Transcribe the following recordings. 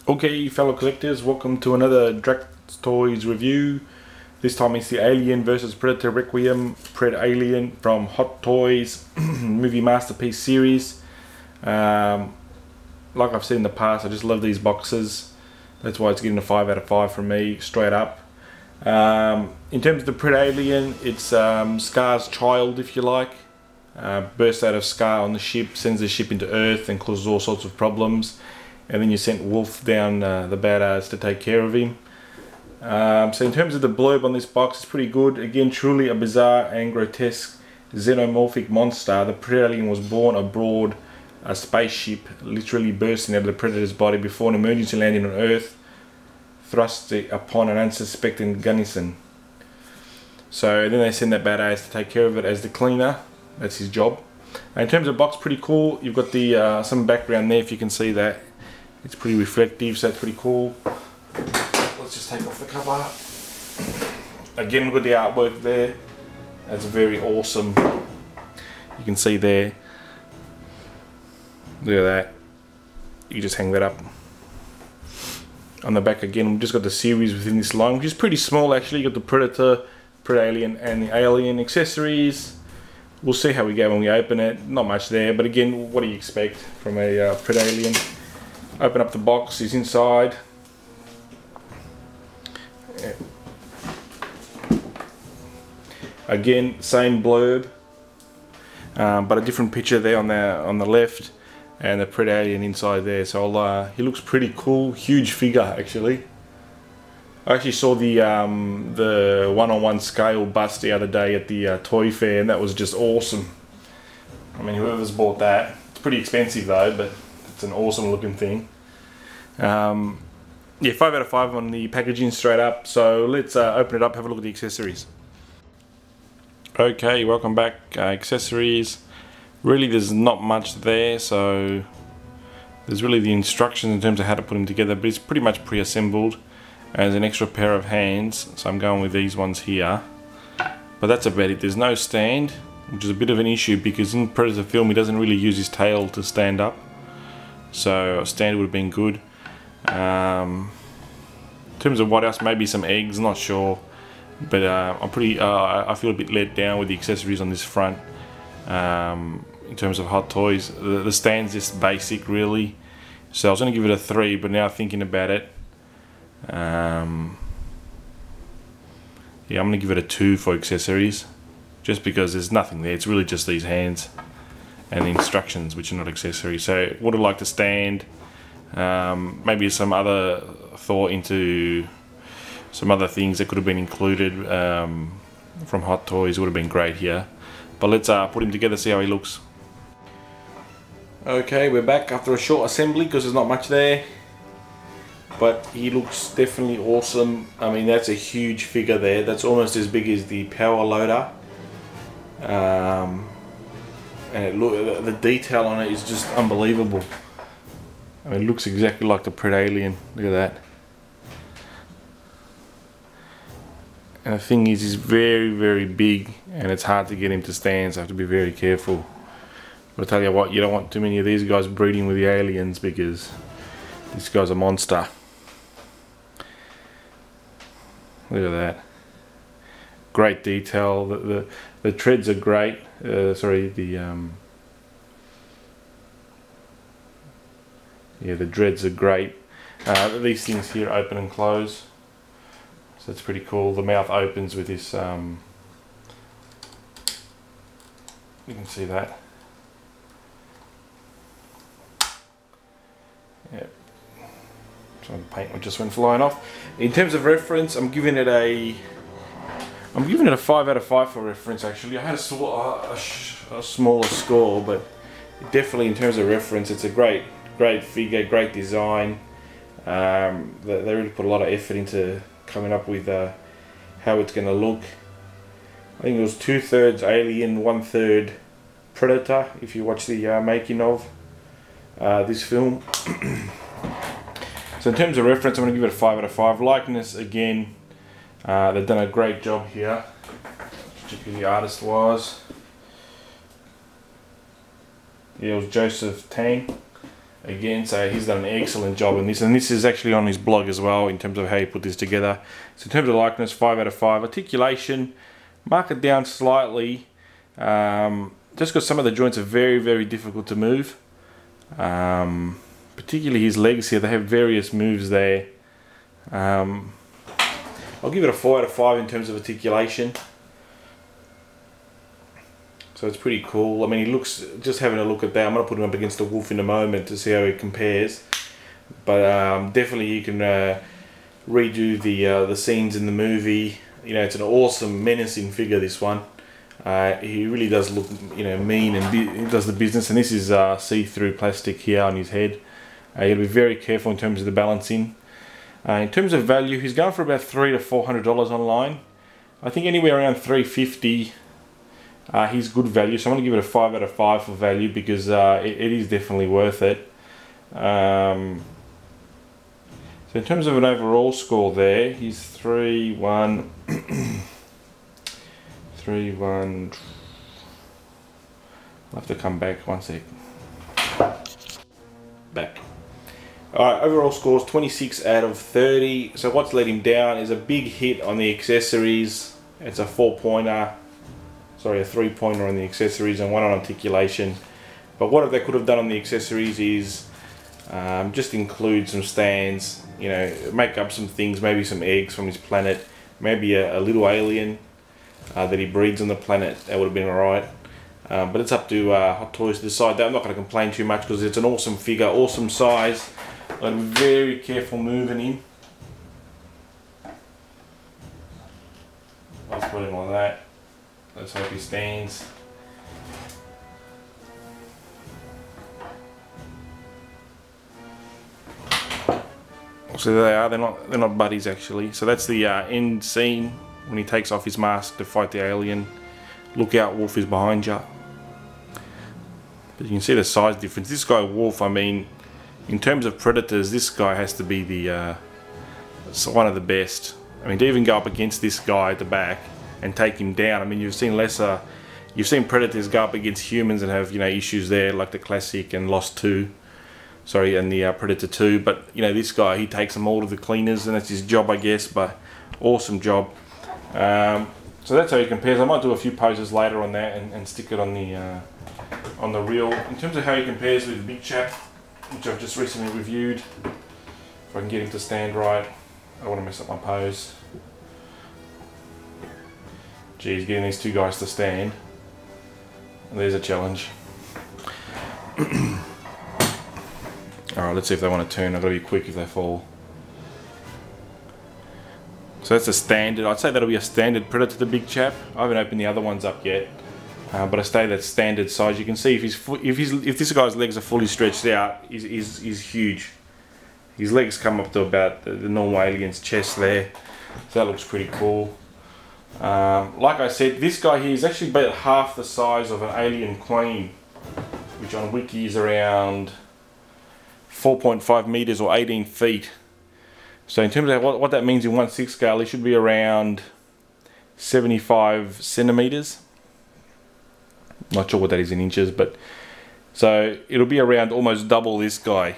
Okay, fellow collectors, welcome to another Drax Toys review. This time it's the Alien Vs Predator Requiem Predalien from Hot Toys Movie Masterpiece series. Like I've said in the past, I just love these boxes. That's why it's getting a 5 out of 5 from me, straight up. In terms of the Predalien, it's Scar's child, if you like. Bursts out of Scar on the ship, sends the ship into Earth and causes all sorts of problems. And then you sent Wolf down the badass to take care of him. So in terms of the blurb on this box, it's pretty good. Again, truly a bizarre and grotesque xenomorphic monster. The Predalien was born aboard a spaceship, literally bursting out of the Predator's body before an emergency landing on Earth thrust it upon an unsuspecting garrison. So then they send that badass to take care of it as the cleaner. That's his job. In terms of box, pretty cool. You've got the some background there, if you can see that. It's pretty reflective, so that's pretty cool. Let's just take off the cover. Again, we've got the artwork there. That's very awesome. You can see there. Look at that. You just hang that up. On the back again, we've just got the series within this line, which is pretty small actually. You got the Predator, Predalien, and the Alien accessories. We'll see how we go when we open it. Not much there, but again, what do you expect from a Predalien? Open up the box, he's inside. Yeah. Again, same blurb, but a different picture there on the left, and the Predalien inside there. So he looks pretty cool, huge figure actually. I actually saw the one-on-one scale bust the other day at the toy fair, and that was just awesome. I mean, whoever's bought that, it's pretty expensive though, but it's an awesome looking thing. Yeah, 5 out of 5 on the packaging straight up. So let's open it up, have a look at the accessories. Okay, welcome back. Accessories. Really, there's not much there, so there's really the instructions in terms of how to put them together, but it's pretty much pre-assembled as an extra pair of hands. So I'm going with these ones here. But that's about it. There's no stand, which is a bit of an issue because in Predator film he doesn't really use his tail to stand up. So a stand would have been good. In terms of what else, maybe some eggs, not sure. But I feel a bit let down with the accessories on this front. In terms of Hot Toys, the stand's just basic really. So I was going to give it a 3, but now thinking about it, yeah, I'm going to give it a 2 for accessories, just because there's nothing there. It's really just these hands and the instructions, which are not accessories. So would have liked a stand, maybe some other thought into some other things that could have been included from Hot Toys. Would have been great here. But let's put him together, see how he looks. Okay, we're back after a short assembly because there's not much there. But he looks definitely awesome. I mean, that's a huge figure there. That's almost as big as the power loader. And the detail on it is just unbelievable. I mean, it looks exactly like the Predalien. Look at that. And the thing is, he's very, very big, and it's hard to get him to stand, so I have to be very careful. But I tell you what, you don't want too many of these guys breeding with the aliens, because this guy's a monster. Look at that. Great detail. The treads are great. Sorry, yeah, the dreads are great. These things here open and close, so it's pretty cool. The mouth opens with this. You can see that. Yeah. So the paint just went flying off. In terms of reference, I'm giving it a 5 out of 5 for reference. Actually, I had a smaller score, but definitely in terms of reference, it's a great figure, great design. They really put a lot of effort into coming up with how it's going to look. I think it was 2/3 Alien, 1/3 Predator, if you watch the making of this film. So in terms of reference, I'm going to give it a 5 out of 5. Likeness, again, they've done a great job here. Check who the artist was. Yeah, it was Joseph Tang. again, so he's done an excellent job in this, and this is actually on his blog as well in terms of how he put this together. So in terms of likeness, 5 out of 5. Articulation, mark it down slightly, just because some of the joints are very, very difficult to move. Particularly his legs here, they have various moves there. I'll give it a 4 out of 5 in terms of articulation. So it's pretty cool. I mean, he looks, just having a look at that, I'm going to put him up against the wolf in a moment to see how he compares. But definitely you can redo the scenes in the movie. You know, it's an awesome, menacing figure, this one. He really does look, you know, mean, and he does the business. And this is see-through plastic here on his head. You got to be very careful in terms of the balancing. In terms of value, he's going for about $300 to $400 online. I think anywhere around $350. He's good value, so I'm going to give it a 5 out of 5 for value, because it is definitely worth it. So in terms of an overall score there, he's 3-1. 3-1. I'll have to come back one sec. Back. Alright, overall score is 26 out of 30. So what's let him down is a big hit on the accessories. It's a 4-pointer. Sorry, a 3-pointer on the accessories and 1 on articulation. But what they could have done on the accessories is just include some stands, you know, make up some things, maybe some eggs from his planet, maybe a little alien that he breeds on the planet. That would have been alright. But it's up to Hot Toys to decide that. I'm not going to complain too much because it's an awesome figure, awesome size. I'm very careful moving him. Let's put him like that. Let's hope he stands. So there they are. They're not buddies actually. So that's the end scene when he takes off his mask to fight the alien. Look out, Wolf is behind you. But you can see the size difference. This guy Wolf, I mean, in terms of predators, this guy has to be the one of the best. I mean, to even go up against this guy at the back and take him down. I mean, you've seen predators go up against humans and have, you know, issues there, like the Classic and Lost 2. Sorry, and the Predator 2. But you know, this guy, he takes them all to the cleaners, and that's his job, I guess. But awesome job. So that's how he compares. I might do a few poses later on that and stick it on the reel. In terms of how he compares with the big chap, which I've just recently reviewed, if I can get him to stand right. I don't want to mess up my pose. Geez, getting these two guys to stand. There's a challenge. Alright, let's see if they want to turn. I've got to be quick if they fall. So that's a standard. I'd say that'll be a standard Predator, the big chap. I haven't opened the other ones up yet. But I say that's standard size. You can see if this guy's legs are fully stretched out, he's huge. His legs come up to about the normal alien's chest there. So that looks pretty cool. Like I said, this guy here is actually about half the size of an alien queen, which on Wiki is around 4.5 meters or 18 feet. So in terms of what that means in 1/6 scale, it should be around 75 centimeters. Not sure what that is in inches, but so it'll be around almost double this guy.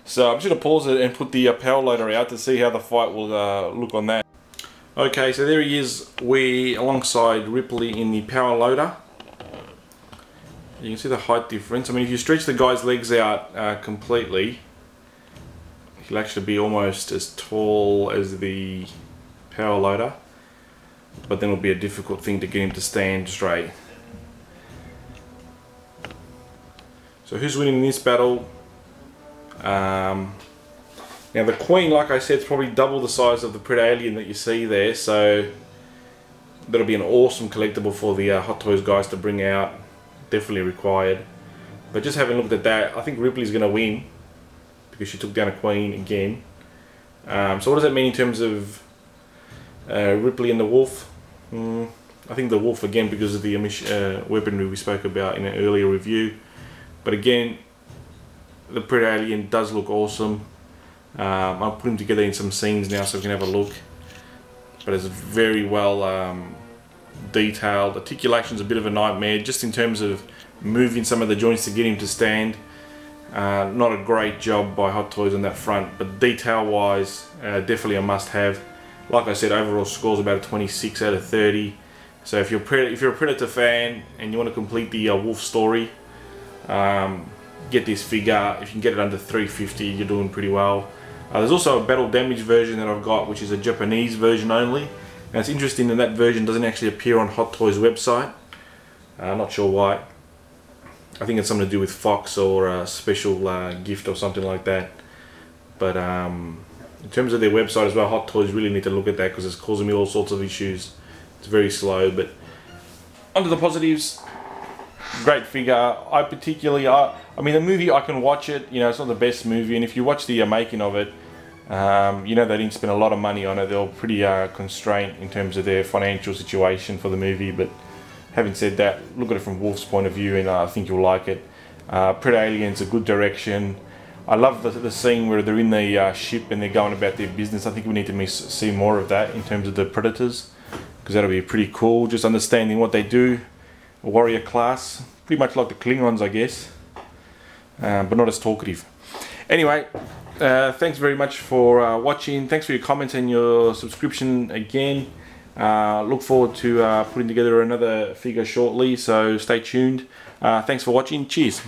So I'm just going to pause it and put the power loader out to see how the fight will look on that. Okay, so there he is, alongside Ripley in the power loader. You can see the height difference. I mean, if you stretch the guy's legs out completely, he'll actually be almost as tall as the power loader. But then it'll be a difficult thing to get him to stand straight. So who's winning this battle? Now the Queen, like I said, is probably double the size of the Predalien that you see there, so that'll be an awesome collectible for the Hot Toys guys to bring out. Definitely required. But just having looked at that, I think Ripley's going to win because she took down a Queen again. So what does that mean in terms of Ripley and the Wolf? I think the Wolf again because of the weaponry we spoke about in an earlier review. But again, the Predalien does look awesome. I'll put them together in some scenes now so we can have a look. But it's very well detailed. Articulation's a bit of a nightmare just in terms of moving some of the joints to get him to stand. Not a great job by Hot Toys on that front, but detail wise, definitely a must have. Like I said, overall score's about a 26 out of 30. So if you're a Predator fan and you want to complete the Wolf story, get this figure. If you can get it under 350, you're doing pretty well. There's also a battle damage version that I've got, which is a Japanese version only. Now it's interesting that that version doesn't actually appear on Hot Toys website. I'm not sure why. I think it's something to do with Fox or a special gift or something like that. But in terms of their website as well, Hot Toys really need to look at that because it's causing me all sorts of issues. It's very slow. But onto the positives. Great figure. I mean, the movie, I can watch it. You know, it's not the best movie, and if you watch the making of it, you know, they didn't spend a lot of money on it. They were pretty constrained in terms of their financial situation for the movie. But having said that, look at it from Wolf's point of view, and I think you'll like it. Predalien's a good direction. I love the scene where they're in the ship and they're going about their business. I think we need to see more of that in terms of the Predators, because that'll be pretty cool. Just understanding what they do. A warrior class, pretty much like the Klingons, I guess, but not as talkative. Anyway, thanks very much for watching. Thanks for your comments and your subscription again. Look forward to putting together another figure shortly, so stay tuned. Thanks for watching. Cheers.